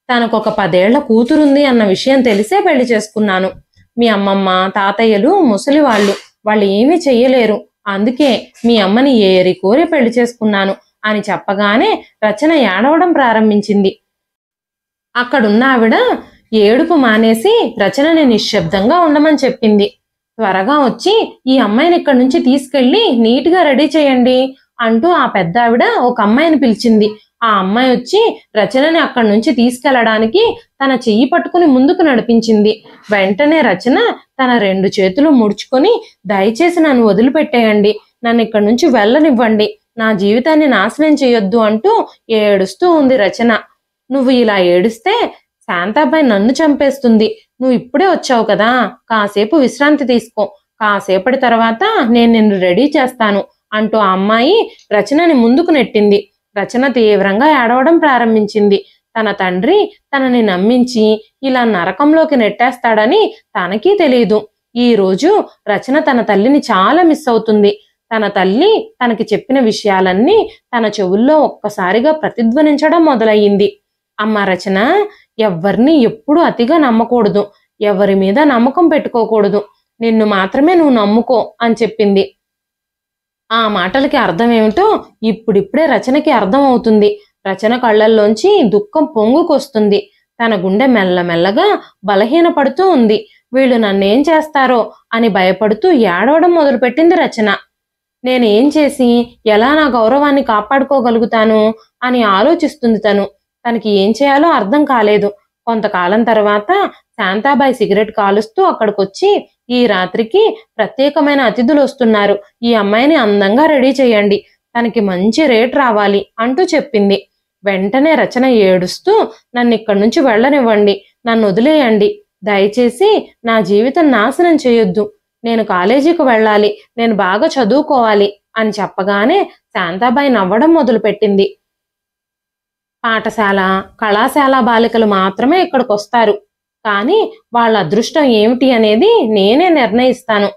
తనకొక 10 ఏళ్ల కూతురుంది అన్న విషయం తెలిసే పెళ్లి చేసుకున్నాను. మీ అమ్మమ్మ, తాతయ్యలు ముసలి వాళ్ళు ఏమీ చెయ్యలేరు. అందుకే మీ అమ్మని ఏరి కోరి పెళ్లి చేసుకున్నాను అని చెప్పగానే రచన ఏడవడం ప్రారంభించింది. అక్కడున్న ఆవిడ ఏడుపు మానేసి రచనని నిశ్శబ్దంగా ఉండమని చెప్పింది. త్వరగా వచ్చి ఈ అమ్మాయిని ఇక్కడి నుంచి తీసుకెళ్లి నీట్గా రెడీ చేయండి అంటూ ఆ పెద్ద ఆవిడ ఒక అమ్మాయిని పిలిచింది. ఆ అమ్మాయి వచ్చి రచనని అక్కడి నుంచి తీసుకెళ్లడానికి తన చెయ్యి పట్టుకుని ముందుకు నడిపించింది. వెంటనే రచన తన 2 చేతులు ముడుచుకొని, దయచేసి నన్ను వదిలిపెట్టేయండి, నన్ను ఇక్కడి నుంచి వెళ్ళనివ్వండి, నా జీవితాన్ని నాశనం చేయొద్దు అంటూ ఏడుస్తూ ఉంది రచన. నువ్వు ఇలా ఏడిస్తే శాంతాబాయి నన్ను చంపేస్తుంది. నువ్వు ఇప్పుడే వచ్చావు కదా, కాసేపు విశ్రాంతి తీసుకో. కాసేపటి తర్వాత నేను నిన్ను రెడీ చేస్తాను అంటూ ఆ అమ్మాయి రచనని ముందుకు నెట్టింది. రచన తీవ్రంగా ఏడవడం ప్రారంభించింది. తన తండ్రి తనని నమ్మించి ఇలా నరకంలోకి నెట్టేస్తాడని తనకీ తెలియదు. ఈ రోజు రచన తన తల్లిని చాలా మిస్ అవుతుంది. తన తల్లి తనకి చెప్పిన విషయాలన్నీ తన చెవుల్లో ఒక్కసారిగా ప్రతిధ్వనించడం మొదలయ్యింది. అమ్మ రచన, ఎవ్వరిని ఎప్పుడూ అతిగా నమ్మకూడదు, ఎవరి మీద నమ్మకం పెట్టుకోకూడదు, నిన్ను మాత్రమే నువ్వు నమ్ముకో అని చెప్పింది. ఆ మాటలకి అర్థం ఏమిటో ఇప్పుడిప్పుడే రచనకి అర్థం అవుతుంది. రచన కళ్ళల్లోంచి దుఃఖం పొంగుకొస్తుంది. తన గుండె మెల్లమెల్లగా బలహీనపడుతూ ఉంది. వీళ్ళు నన్నేం చేస్తారో అని భయపడుతూ ఏడవడం మొదలుపెట్టింది రచన. నేనేం చేసి ఎలా నా గౌరవాన్ని కాపాడుకోగలుగుతాను అని ఆలోచిస్తుంది తను. తనకి ఏం చేయాలో అర్థం కాలేదు. కొంతకాలం తర్వాత శాంతాబాయి సిగరెట్ కాలుస్తూ అక్కడికొచ్చి, ఈ రాత్రికి ప్రత్యేకమైన అతిథులు వస్తున్నారు, ఈ అమ్మాయిని అందంగా రెడీ చేయండి, తనకి మంచి రేట్ రావాలి అంటూ చెప్పింది. వెంటనే రచన ఏడుస్తూ, నన్ను ఇక్కడి నుంచి వెళ్ళనివ్వండి, నన్ను వదిలేయండి, దయచేసి నా జీవితం నాశనం చేయొద్దు, నేను కాలేజీకి వెళ్ళాలి, నేను బాగా చదువుకోవాలి అని చెప్పగానే శాంతాబాయి నవ్వడం మొదలుపెట్టింది. పాఠశాల, కళాశాల బాలికలు మాత్రమే ఇక్కడికి వస్తారు, కానీ వాళ్ళ అదృష్టం ఏమిటి అనేది నేనే నిర్ణయిస్తాను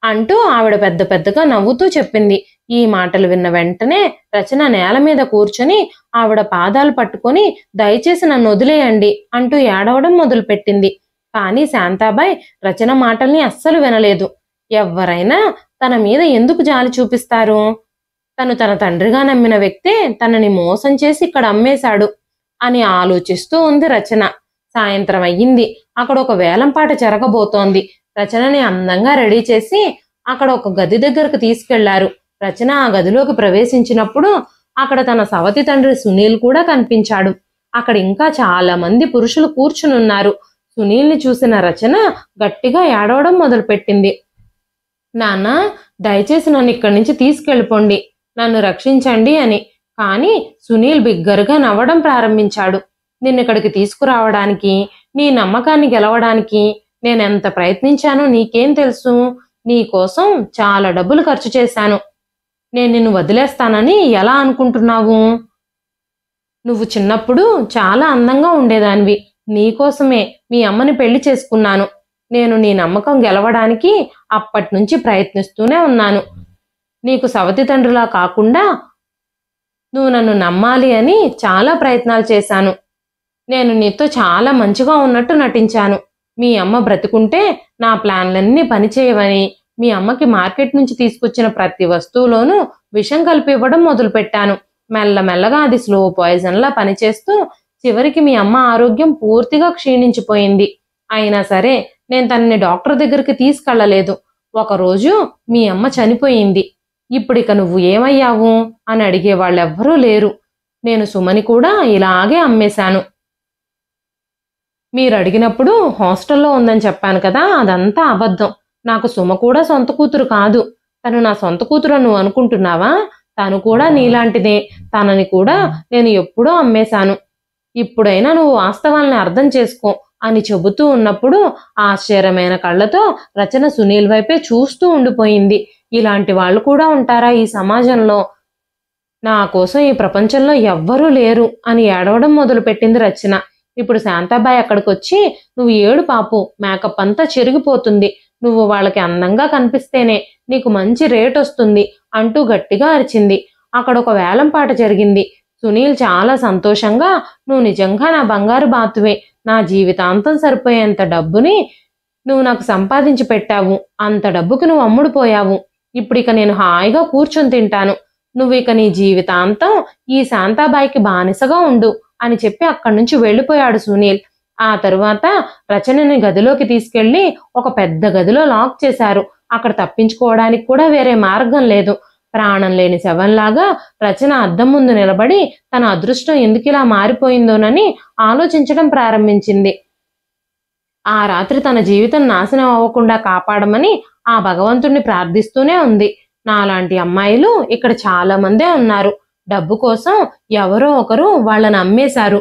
అంటూ ఆవిడ పెద్ద పెద్దగా నవ్వుతూ చెప్పింది. ఈ మాటలు విన్న వెంటనే రచన నేల మీద కూర్చొని ఆవిడ పాదాలు పట్టుకొని, దయచేసి నన్ను వదిలేయండి అంటూ ఏడవడం మొదలుపెట్టింది. కానీ శాంతాబాయి రచన మాటల్ని అస్సలు వినలేదు. ఎవ్వరైనా తన మీద ఎందుకు జాలి చూపిస్తారు? తను తన తండ్రిగా నమ్మిన వ్యక్తే తనని మోసం చేసి ఇక్కడ అమ్మేశాడు అని ఆలోచిస్తూ ఉంది రచన. సాయంత్రం అయ్యింది. అక్కడ ఒక వేలంపాట జరగబోతోంది. రచనని అందంగా రెడీ చేసి అక్కడ ఒక గది దగ్గరకు తీసుకెళ్లారు. రచన ఆ గదిలోకి ప్రవేశించినప్పుడు అక్కడ తన సవతి తండ్రి సునీల్ కూడా కనిపించాడు. అక్కడ ఇంకా చాలా మంది పురుషులు కూర్చునున్నారు. సునీల్ని చూసిన రచన గట్టిగా ఏడవడం మొదలుపెట్టింది. నాన్న, దయచేసి నన్ను ఇక్కడి నుంచి తీసుకెళ్ళిపోండి, నన్ను రక్షించండి అని. కానీ సునీల్ బిగ్గరగా నవ్వడం ప్రారంభించాడు. నిన్నిక్కడికి తీసుకురావడానికి, నీ నమ్మకాన్ని గెలవడానికి నేనెంత ప్రయత్నించానో నీకేం తెలుసు? నీకోసం చాలా డబ్బులు ఖర్చు చేశాను. నేను నిన్ను వదిలేస్తానని ఎలా అనుకుంటున్నావు? నువ్వు చిన్నప్పుడు చాలా అందంగా ఉండేదానివి. నీకోసమే మీ అమ్మని పెళ్లి చేసుకున్నాను. నేను నీ నమ్మకం గెలవడానికి అప్పటి నుంచి ప్రయత్నిస్తూనే ఉన్నాను. నీకు సవతి తండ్రిలా కాకుండా నువ్వు నన్ను నమ్మాలి అని చాలా ప్రయత్నాలు చేశాను. నేను నీతో చాలా మంచిగా ఉన్నట్టు నటించాను. మీ అమ్మ బ్రతికుంటే నా ప్లాన్లన్నీ పనిచేయవని, మీ అమ్మకి మార్కెట్ నుంచి తీసుకొచ్చిన ప్రతి వస్తువులోనూ విషం కలిపి ఇవ్వడం మొదలుపెట్టాను. మెల్లమెల్లగా అది స్లో పాయిజన్లా పనిచేస్తూ చివరికి మీ అమ్మ ఆరోగ్యం పూర్తిగా క్షీణించిపోయింది. అయినా సరే నేను తనని డాక్టర్ దగ్గరికి తీసుకెళ్లలేదు. ఒకరోజు మీ అమ్మ చనిపోయింది. ఇప్పుడిక నువ్వు ఏమయ్యావు అని అడిగే వాళ్ళెవ్వరూ లేరు. నేను సుమని కూడా ఇలాగే అమ్మేశాను. మీరు అడిగినప్పుడు హాస్టల్లో ఉందని చెప్పాను కదా, అదంతా అబద్ధం. నాకు సుమ కూడా సొంత కూతురు కాదు. తను నా సొంత కూతురు నువ్వు అనుకుంటున్నావా? తను కూడా నీలాంటిదే. తనని కూడా నేను ఎప్పుడో అమ్మేశాను. ఇప్పుడైనా నువ్వు వాస్తవాల్ని అర్థం చేసుకో అని చెబుతూ ఉన్నప్పుడు ఆశ్చర్యమైన కళ్ళతో రచన సునీల్ వైపే చూస్తూ ఉండిపోయింది. ఇలాంటి వాళ్ళు కూడా ఉంటారా ఈ సమాజంలో? నా కోసం ఈ ప్రపంచంలో ఎవ్వరూ లేరు అని ఏడవడం మొదలుపెట్టింది రచన. ఇప్పుడు శాంతాబాయి అక్కడికి వచ్చి, నువ్వు ఏడు పాపు, మేకప్ అంతా చెరిగిపోతుంది, నువ్వు వాళ్ళకి అందంగా కనిపిస్తేనే నీకు మంచి రేట్ వస్తుంది అంటూ గట్టిగా అరిచింది. అక్కడ ఒక వేలంపాట జరిగింది. సునీల్ చాలా సంతోషంగా, నువ్వు నిజంగా నా బంగారు బాతువే, నా జీవితాంతం సరిపోయేంత డబ్బుని నువ్వు నాకు సంపాదించి పెట్టావు, అంత డబ్బుకి నువ్వు అమ్ముడుపోయావు, ఇప్పుడిక నేను హాయిగా కూర్చొని తింటాను, నువ్వు ఇక నీ జీవితాంతం ఈ శాంతాబాయికి బానిసగా ఉండు అని చెప్పి అక్కడి నుంచి వెళ్ళిపోయాడు సునీల్. ఆ తరువాత రచనని గదిలోకి తీసుకెళ్లి ఒక పెద్ద గదిలో లాక్ చేశారు. అక్కడ తప్పించుకోవడానికి కూడా వేరే మార్గం లేదు. ప్రాణం లేని శవంలాగా రచన అద్దం ముందు నిలబడి తన అదృష్టం ఎందుకిలా మారిపోయిందోనని ఆలోచించడం ప్రారంభించింది. ఆ రాత్రి తన జీవితం నాశనం అవ్వకుండా కాపాడమని ఆ భగవంతుణ్ణి ప్రార్థిస్తూనే ఉంది. నాలాంటి అమ్మాయిలు ఇక్కడ చాలా మందే ఉన్నారు. డబ్బు కోసం ఎవరో ఒకరు వాళ్ళని అమ్మేశారు.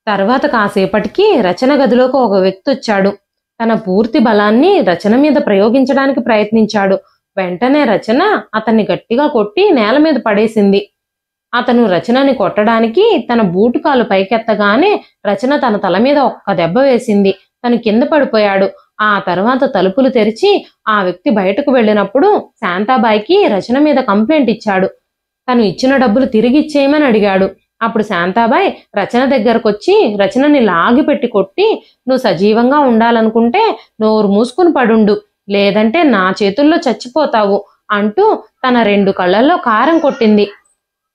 తర్వాత కాసేపటికి రచన గదిలోకి ఒక వ్యక్తి వచ్చాడు. తన పూర్తి బలాన్ని రచన మీద ప్రయోగించడానికి ప్రయత్నించాడు. వెంటనే రచన అతన్ని గట్టిగా కొట్టి నేల మీద పడేసింది. అతను రచనని కొట్టడానికి తన బూటు కాలు పైకెత్తగానే రచన తన తల మీద ఒక్క దెబ్బ వేసింది. తను కింద పడిపోయాడు. ఆ తర్వాత తలుపులు తెరిచి ఆ వ్యక్తి బయటకు వెళ్ళినప్పుడు శాంతాబాయికి రచన మీద కంప్లైంట్ ఇచ్చాడు. తను ఇచ్చిన డబ్బులు తిరిగి ఇచ్చేయమని అడిగాడు. అప్పుడు శాంతాబాయ్ రచన దగ్గరకొచ్చి రచనని లాగిపెట్టి కొట్టి, నువ్వు సజీవంగా ఉండాలనుకుంటే నోరు మూసుకుని పడుండు, లేదంటే నా చేతుల్లో చచ్చిపోతావు అంటూ తన 2 కళ్ళల్లో కారం కొట్టింది.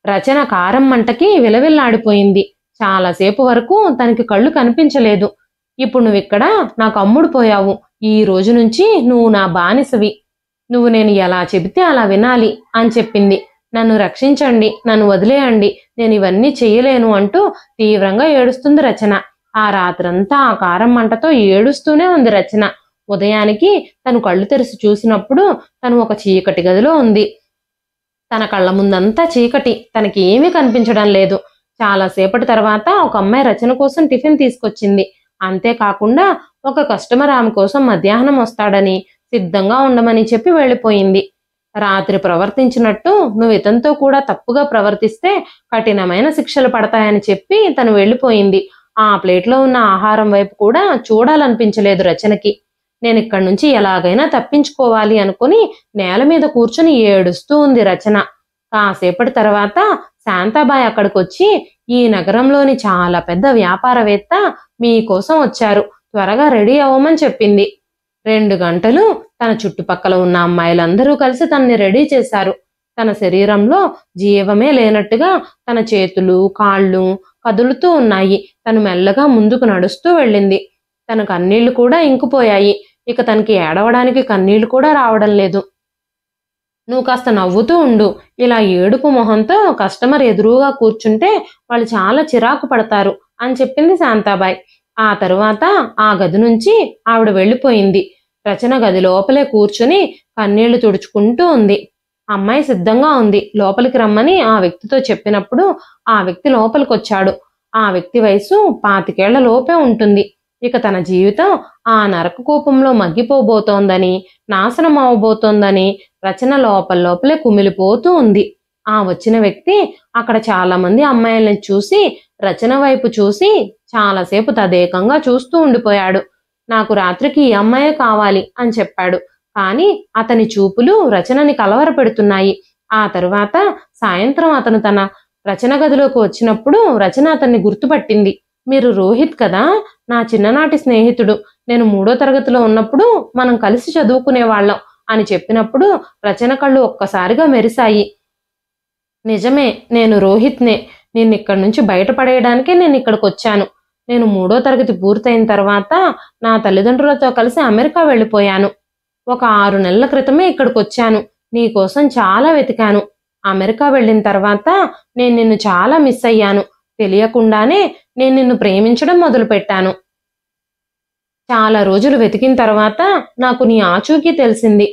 రచన కారం మంటకి విలవిల్లాడిపోయింది. చాలాసేపు వరకు తనకి కళ్ళు కనిపించలేదు. ఇప్పుడు నువ్విక్కడ నాకు అమ్ముడు పోయావు. ఈ రోజు నుంచి నువ్వు నా బానిసవి. నువ్వు నేను ఎలా చెబితే అలా వినాలి అని చెప్పింది. నన్ను రక్షించండి, నన్ను వదిలేయండి, నేను ఇవన్నీ చెయ్యలేను అంటూ తీవ్రంగా ఏడుస్తుంది రచన. ఆ రాత్రంతా ఆ కారం మంటతో ఏడుస్తూనే ఉంది రచన. ఉదయానికి తను కళ్ళు తెరిచి చూసినప్పుడు తను ఒక చీకటి గదిలో ఉంది. తన కళ్ళ ముందంతా చీకటి, తనకి ఏమీ కనిపించడం లేదు. చాలాసేపటి తర్వాత ఒక అమ్మాయి రచన కోసం టిఫిన్ తీసుకొచ్చింది. అంతేకాకుండా ఒక కస్టమర్ ఆమె కోసం మధ్యాహ్నం వస్తాడని, సిద్ధంగా ఉండమని చెప్పి వెళ్ళిపోయింది. రాత్రి ప్రవర్తించినట్టు నువ్వు ఇతనితో కూడా తప్పుగా ప్రవర్తిస్తే కఠినమైన శిక్షలు పడతాయని చెప్పి తను వెళ్ళిపోయింది. ఆ ప్లేట్లో ఉన్న ఆహారం వైపు కూడా చూడాలనిపించలేదు రచనకి. నేను ఇక్కడి నుంచి ఎలాగైనా తప్పించుకోవాలి అనుకుని నేల మీద కూర్చుని ఏడుస్తూ ఉంది రచన. కాసేపటి తర్వాత శాంతాబాయ్ అక్కడికొచ్చి, ఈ నగరంలోని చాలా పెద్ద వ్యాపారవేత్త మీకోసం వచ్చారు, త్వరగా రెడీ అవ్వమని చెప్పింది. 2 గంటలు తన చుట్టుపక్కల ఉన్న అమ్మాయిలందరూ కలిసి తనని రెడీ చేశారు. తన శరీరంలో జీవమే లేనట్టుగా తన చేతులు కాళ్ళు కదులుతూ ఉన్నాయి. తను మెల్లగా ముందుకు నడుస్తూ వెళ్ళింది. తన కన్నీళ్లు కూడా ఇంకిపోయాయి. ఇక తనకి ఏడవడానికి కన్నీళ్లు కూడా రావడం లేదు. నువ్వు కాస్త నవ్వుతూ ఉండు, ఇలా ఏడుపు మొహంతో కస్టమర్ ఎదురుగా కూర్చుంటే వాళ్ళు చాలా చిరాకు పడతారు అని చెప్పింది శాంతాబాయ్. ఆ తరువాత ఆ గది నుంచి ఆవిడ వెళ్ళిపోయింది. రచన గది లోపలే కూర్చుని కన్నీళ్లు తుడుచుకుంటూ ఉంది. అమ్మాయి సిద్ధంగా ఉంది. లోపలికి రమ్మని ఆ వ్యక్తితో చెప్పినప్పుడు ఆ వ్యక్తి లోపలికొచ్చాడు. ఆ వ్యక్తి వయసు 25 లోపే ఉంటుంది. ఇక తన జీవితం ఆ నరక కూపంలో మగ్గిపోబోతోందని, నాశనం అవబోతోందని రచన లోపలే కుమిలిపోతూ ఉంది. ఆ వచ్చిన వ్యక్తి అక్కడ చాలా మంది అమ్మాయిల్ని చూసి రచన వైపు చూసి చాలాసేపు తదేకంగా చూస్తూ ఉండిపోయాడు. నాకు రాత్రికి ఈ అమ్మాయే కావాలి అని చెప్పాడు. కానీ అతని చూపులు రచనని కలవరపెడుతున్నాయి. ఆ తరువాత సాయంత్రం అతను తన రచన గదిలోకి వచ్చినప్పుడు రచన అతన్ని గుర్తుపట్టింది. మీరు రోహిత్ కదా, నా చిన్ననాటి స్నేహితుడు. నేను 3వ తరగతిలో ఉన్నప్పుడు మనం కలిసి చదువుకునేవాళ్ళం అని చెప్పినప్పుడు రచన కళ్ళు ఒక్కసారిగా మెరిశాయి. నిజమే, నేను రోహిత్నే. నిన్నిక్కడి నుంచి బయటపడేయడానికే నేను ఇక్కడికి వచ్చాను. నేను 3వ తరగతి పూర్తయిన తర్వాత నా తల్లిదండ్రులతో కలిసి అమెరికా వెళ్ళిపోయాను. ఒక 6 నెలల క్రితమే ఇక్కడికి వచ్చాను. నీకోసం చాలా వెతికాను. అమెరికా వెళ్ళిన తర్వాత నేను నిన్ను చాలా మిస్ అయ్యాను. తెలియకుండానే నేను నిన్ను ప్రేమించడం మొదలుపెట్టాను. చాలా రోజులు వెతికిన తర్వాత నాకు నీ ఆచూకీ తెలిసింది.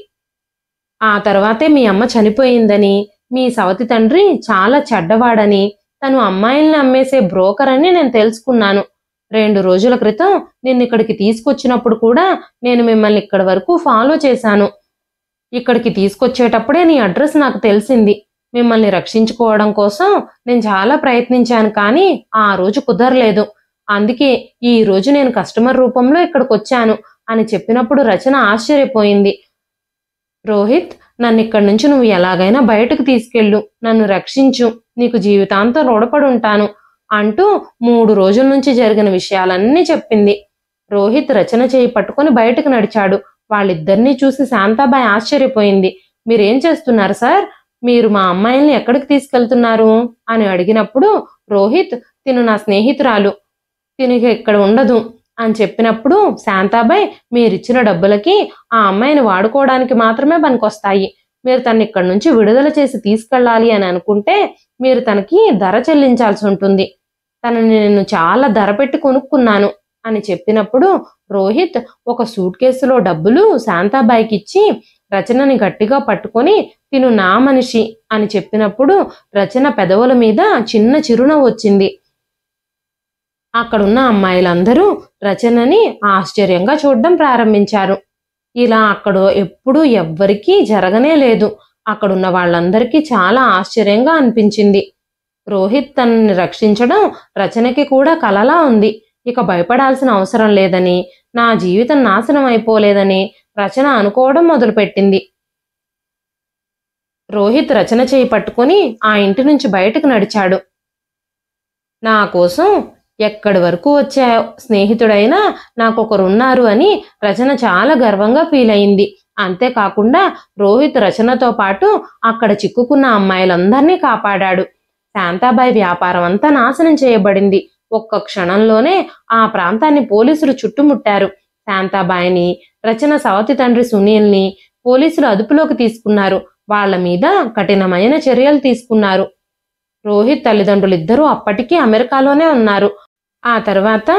ఆ తర్వాతే మీ అమ్మ చనిపోయిందని, మీ సవతి తండ్రి చాలా చెడ్డవాడని, తను అమ్మాయిల్ని అమ్మేసే బ్రోకర్ అని నేను తెలుసుకున్నాను. 2 రోజుల క్రితం నిన్నిక్కడికి తీసుకొచ్చినప్పుడు కూడా నేను మిమ్మల్ని ఇక్కడి వరకు ఫాలో చేశాను. ఇక్కడికి తీసుకొచ్చేటప్పుడే నీ అడ్రస్ నాకు తెలిసింది. మిమ్మల్ని రక్షించుకోవడం కోసం నేను చాలా ప్రయత్నించాను, కానీ ఆ రోజు కుదరలేదు. అందుకే ఈ రోజు నేను కస్టమర్ రూపంలో ఇక్కడికి వచ్చాను అని చెప్పినప్పుడు రచన ఆశ్చర్యపోయింది. రోహిత్, నన్ను ఇక్కడి నుంచి నువ్వు ఎలాగైనా బయటకు తీసుకెళ్ళు, నన్ను రక్షించు, నీకు జీవితాంతం రుణపడి ఉంటాను అంటూ 3 రోజుల నుంచి జరిగిన విషయాలన్నీ చెప్పింది. రోహిత్ రచన చేయి పట్టుకొని బయటకు నడిచాడు. వాళ్ళిద్దరినీ చూసి శాంతాబాయ్ ఆశ్చర్యపోయింది. మీరేం చేస్తున్నారు సార్? మీరు మా అమ్మాయిల్ని ఎక్కడికి తీసుకెళ్తున్నారు అని అడిగినప్పుడు రోహిత్, తిను నా స్నేహితురాలు, తినకి ఇక్కడ ఉండదు అని చెప్పినప్పుడు శాంతాబాయ్, మీరిచ్చిన డబ్బులకి ఆ అమ్మాయిని వాడుకోవడానికి మాత్రమే పనికొస్తాయి. మీరు తన్ని ఇక్కడి నుంచి విడుదల చేసి తీసుకెళ్ళాలి అని అనుకుంటే మీరు తనకి ధర చెల్లించాల్సి ఉంటుంది. తనని నేను చాలా ధర పెట్టి కొనుక్కున్నాను అని చెప్పినప్పుడు రోహిత్ ఒక సూట్ కేసులో డబ్బులు శాంతాబాయికి ఇచ్చి రచనని గట్టిగా పట్టుకొని, తిను నా మనిషి అని చెప్పినప్పుడు రచన పెదవుల మీద చిన్న చిరునవ్వు వచ్చింది. అక్కడున్న అమ్మాయిలందరూ రచనని ఆశ్చర్యంగా చూడడం ప్రారంభించారు. ఇలా అక్కడ ఎప్పుడూ ఎవ్వరికీ జరగనే లేదు. అక్కడున్న వాళ్ళందరికీ చాలా ఆశ్చర్యంగా అనిపించింది. రోహిత్ తనని రక్షించడం రచనకి కూడా కలలా ఉంది. ఇక భయపడాల్సిన అవసరం లేదని, నా జీవితం నాశనం అయిపోలేదని రచన అనుకోవడం మొదలుపెట్టింది. రోహిత్ రచన చేయి పట్టుకుని ఆ ఇంటి నుంచి బయటకు నడిచాడు. నా కోసం ఎక్కడి వరకు వచ్చాయో, స్నేహితుడైనా నాకొకరున్నారు అని రచన చాలా గర్వంగా ఫీల్ అయింది. అంతేకాకుండా రోహిత్ రచనతో పాటు అక్కడ చిక్కుకున్న అమ్మాయిలందరినీ కాపాడాడు. శాంతాబాయి వ్యాపారం అంతా నాశనం చేయబడింది. ఒక్క క్షణంలోనే ఆ ప్రాంతాన్ని పోలీసులు చుట్టుముట్టారు. శాంతాబాయిని, రచన సవతి తండ్రి సునీల్ని పోలీసులు అదుపులోకి తీసుకున్నారు. వాళ్ల మీద కఠినమైన చర్యలు తీసుకున్నారు. రోహిత్ తల్లిదండ్రులిద్దరూ అప్పటికీ అమెరికాలోనే ఉన్నారు. ఆ తర్వాత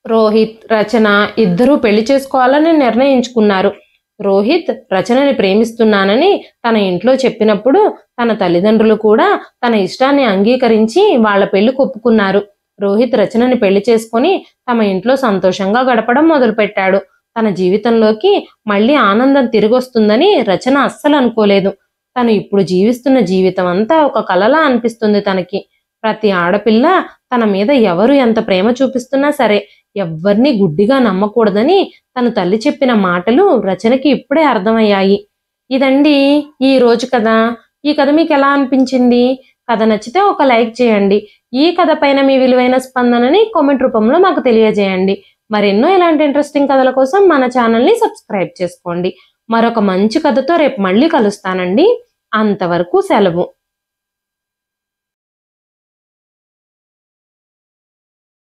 రోహిత్, రచన ఇద్దరూ పెళ్లి చేసుకోవాలని నిర్ణయించుకున్నారు. రోహిత్ రచనని ప్రేమిస్తున్నానని తన ఇంట్లో చెప్పినప్పుడు తన తల్లిదండ్రులు కూడా తన ఇష్టాన్ని అంగీకరించి వాళ్ల పెళ్లి ఒప్పుకున్నారు. రోహిత్ రచనని పెళ్లి చేసుకుని తమ ఇంట్లో సంతోషంగా గడపడం మొదలుపెట్టాడు. తన జీవితంలోకి మళ్ళీ ఆనందం తిరిగొస్తుందని రచన అస్సలు అనుకోలేదు. తను ఇప్పుడు జీవిస్తున్న జీవితం అంతా ఒక కలలా అనిపిస్తుంది తనకి. ప్రతి ఆడపిల్ల తన మీద ఎవరు ఎంత ప్రేమ చూపిస్తున్నా సరే ఎవ్వరినీ గుడ్డిగా నమ్మకూడదని తన తల్లి చెప్పిన మాటలు రచనకి ఇప్పుడే అర్థమయ్యాయి. ఇదండి ఈ రోజు కథ. ఈ కథ మీకు ఎలా అనిపించింది? కథ నచ్చితే ఒక లైక్ చేయండి. ఈ కథ పైన మీ విలువైన స్పందనని కామెంట్ రూపంలో మాకు తెలియజేయండి. మరెన్నో ఇలాంటి ఇంట్రెస్టింగ్ కథల కోసం మన ఛానల్ని సబ్స్క్రైబ్ చేసుకోండి. మరొక మంచి కథతో రేపు మళ్ళీ కలుస్తానండి. అంతవరకు సెలవు.